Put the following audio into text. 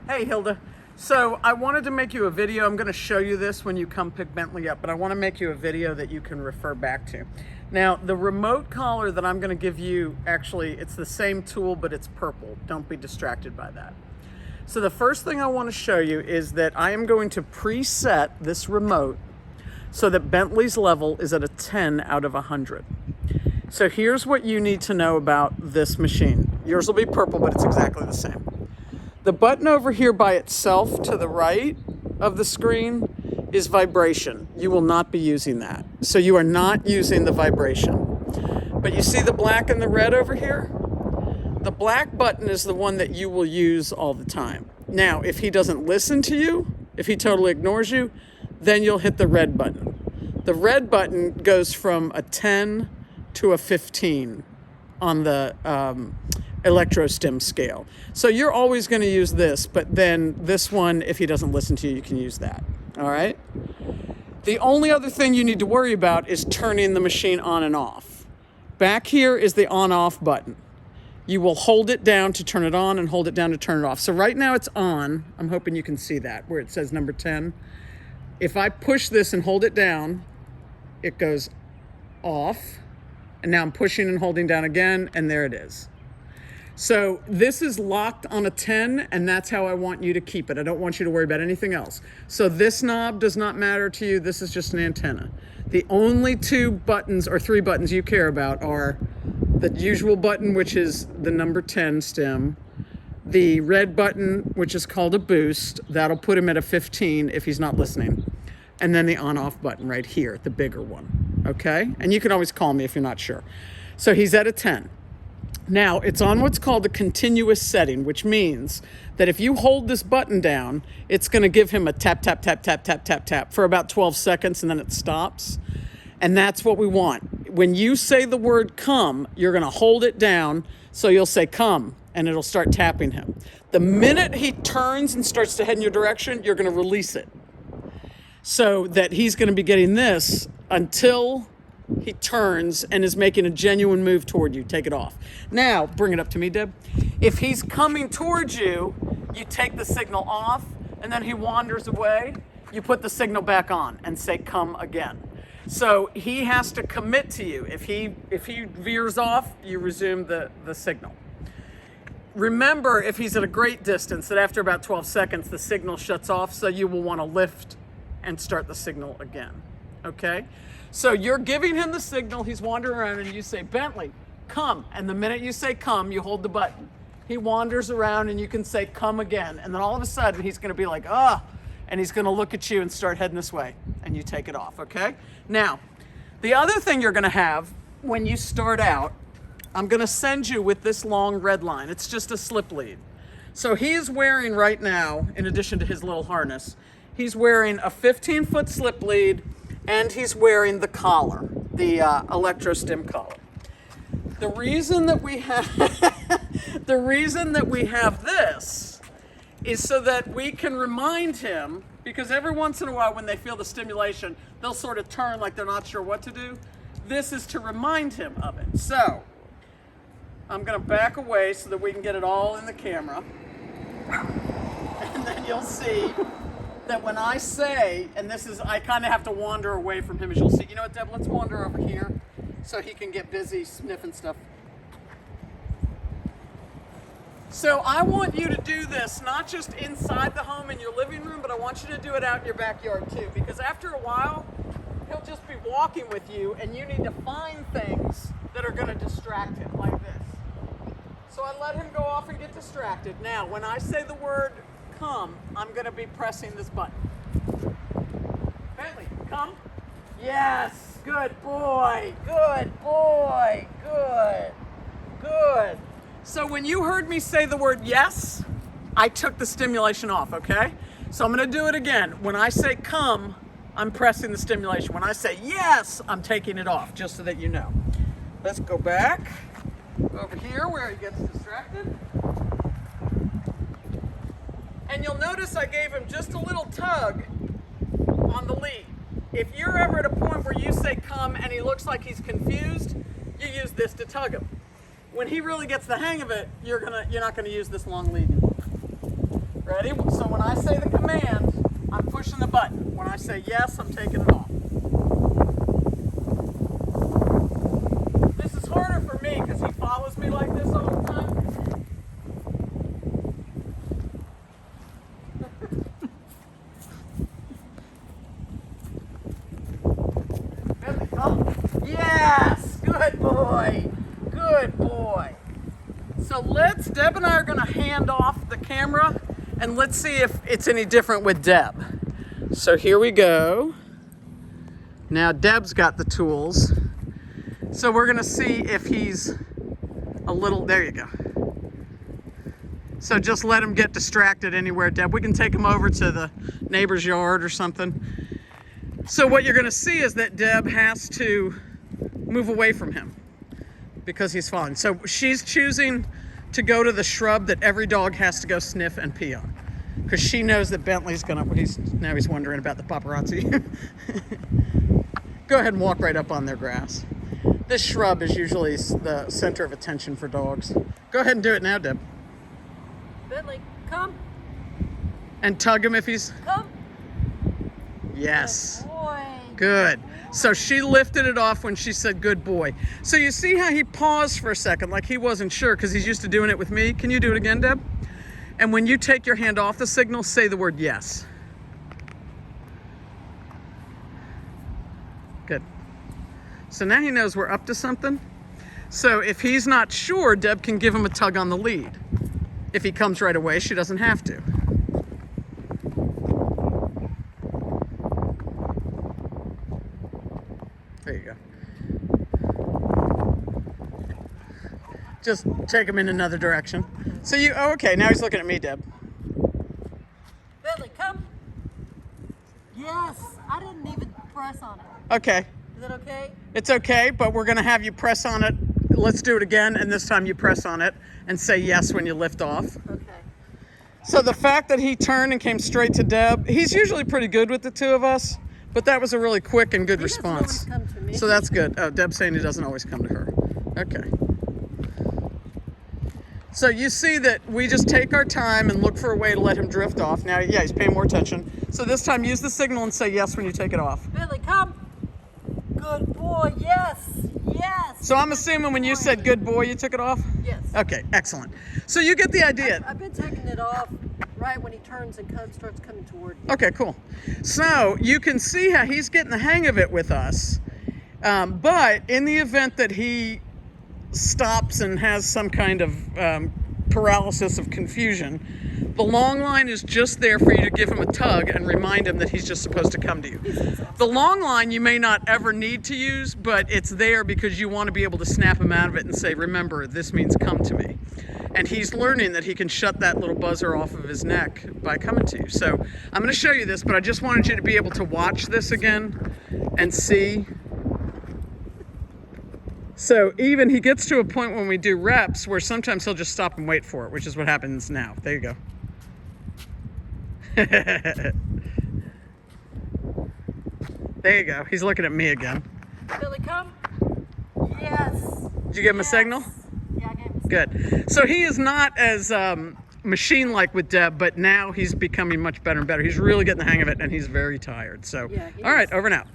Hey Hilda, so I wanted to make you a video. I'm going to show you this when you come pick Bentley up, but I want to make you a video that you can refer back to. Now, the remote collar that I'm going to give you, actually, it's the same tool, but it's purple. Don't be distracted by that. So the first thing I want to show you is that I am going to preset this remote so that Bentley's level is at a 10 out of 100. So here's what you need to know about this machine. Yours will be purple, but it's exactly the same. The button over here by itself to the right of the screen is vibration. You will not be using that. So you are not using the vibration. But you see the black and the red over here? The black button is the one that you will use all the time. Now, if he doesn't listen to you, if he totally ignores you, then you'll hit the red button. The red button goes from a 10 to a 15 on the electrostim scale. So you're always going to use this, but then this one, if he doesn't listen to you, you can use that. All right? The only other thing you need to worry about is turning the machine on and off. Back here is the on-off button. You will hold it down to turn it on and hold it down to turn it off. So right now it's on. I'm hoping you can see that where it says number 10. If I push this and hold it down, it goes off. And now I'm pushing and holding down again, and there it is. So this is locked on a 10, and that's how I want you to keep it. I don't want you to worry about anything else. So this knob does not matter to you. This is just an antenna. The only two buttons or three buttons you care about are the usual button, which is the number 10 stem, the red button, which is called a boost. That'll put him at a 15 if he's not listening. And then the on-off button right here, the bigger one, okay? And you can always call me if you're not sure. So he's at a 10. Now, it's on what's called a continuous setting, which means that if you hold this button down, it's going to give him a tap, tap, tap, tap, tap, tap, tap for about 12 seconds, and then it stops. And that's what we want. When you say the word come, you're going to hold it down, so you'll say come, and it'll start tapping him. The minute he turns and starts to head in your direction, you're going to release it. So that he's going to be getting this until he turns and is making a genuine move toward you. Take it off. Now, bring it up to me, Deb. If he's coming towards you, you take the signal off, and then he wanders away. You put the signal back on and say, come again. So he has to commit to you. If he veers off, you resume the signal. Remember, if he's at a great distance, that after about 12 seconds, the signal shuts off, so you will want to lift and start the signal again, okay? So you're giving him the signal, he's wandering around, and you say, Bentley, come. And the minute you say come, you hold the button. He wanders around, and you can say come again. And then all of a sudden, he's gonna be like, ah, and he's gonna look at you and start heading this way, and you take it off, okay? Now, the other thing you're gonna have when you start out, I'm gonna send you with this long red line. It's just a slip lead. So he is wearing right now, in addition to his little harness, he's wearing a 15-foot slip lead, and he's wearing the collar, the electrostim collar. The reason that we have this is so that we can remind him, because every once in a while when they feel the stimulation, they'll sort of turn like they're not sure what to do. This is to remind him of it. So I'm going to back away so that we can get it all in the camera, and then you'll see that when I say, and this is, I kind of have to wander away from him, as you'll see. You know what, Deb, let's wander over here so he can get busy sniffing stuff. So I want you to do this, not just inside the home in your living room, but I want you to do it out in your backyard too, because after a while, he'll just be walking with you, and you need to find things that are going to distract him, like this. So I let him go off and get distracted. Now, when I say the word come, I'm going to be pressing this button. Bentley, come. Yes, good boy, good boy, good, good. So when you heard me say the word yes, I took the stimulation off, okay? So I'm going to do it again. When I say come, I'm pressing the stimulation. When I say yes, I'm taking it off, just so that you know. Let's go back over here where he gets distracted. And you'll notice I gave him just a little tug on the lead. If you're ever at a point where you say come and he looks like he's confused, you use this to tug him. When he really gets the hang of it, you're not gonna use this long lead anymore. Ready? So when I say the command, I'm pushing the button. When I say yes, I'm taking it off. This is harder for me because he follows me like this all the time. Bentley, come. Yes! Good boy! Good boy! So Deb and I are going to hand off the camera and let's see if it's any different with Deb. So here we go. Now Deb's got the tools. So we're going to see if he's a little, there you go. So just let him get distracted anywhere, Deb. We can take him over to the neighbor's yard or something. So what you're going to see is that Deb has to move away from him because he's falling. So she's choosing to go to the shrub that every dog has to go sniff and pee on because she knows that Bentley's gonna, now he's wondering about the paparazzi. Go ahead and walk right up on their grass. This shrub is usually the center of attention for dogs. Go ahead and do it now, Deb. Bentley, come. And tug him if he's... Come. Yes. Good boy. Good. So she lifted it off when she said good boy. So you see how he paused for a second like he wasn't sure because he's used to doing it with me. Can you do it again, Deb? And when you take your hand off the signal, say the word yes. Good. So now he knows we're up to something. So if he's not sure, Deb can give him a tug on the lead. If he comes right away, she doesn't have to. There you go. Just take him in another direction. So oh, okay, now he's looking at me, Deb. Bentley, come. Yes, I didn't even press on it. Okay. Is that okay? It's okay, but we're gonna have you press on it. Let's do it again, and this time you press on it and say yes when you lift off. Okay. So the fact that he turned and came straight to Deb, he's usually pretty good with the two of us, but that was a really quick and good response. He doesn't always come to me. So that's good. Oh, Deb's saying he doesn't always come to her. Okay. So you see that we just take our time and look for a way to let him drift off. Now, yeah, he's paying more attention. So this time use the signal and say yes when you take it off. Bentley, come. Good boy, yes, yes. So I'm assuming when you said good boy, you took it off? Yes. Okay, excellent. So you get the idea. I've been taking it off right when he turns and starts coming toward me. Okay, cool. So you can see how he's getting the hang of it with us. But in the event that he stops and has some kind of paralysis of confusion, the long line is just there for you to give him a tug and remind him that he's just supposed to come to you. The long line you may not ever need to use, but it's there because you want to be able to snap him out of it and say, remember, this means come to me. And he's learning that he can shut that little buzzer off of his neck by coming to you. So I'm going to show you this, but I just wanted you to be able to watch this again and see. So even he gets to a point when we do reps where sometimes he'll just stop and wait for it, which is what happens now. There you go. There you go. He's looking at me again. Billy, come. Yes. Did you give him a signal? Yeah, I gave him a signal. Good. So he is not as machine-like with Deb, but now he's becoming much better and better. He's really getting the hang of it, and he's very tired. So, Yeah, all right, over and out.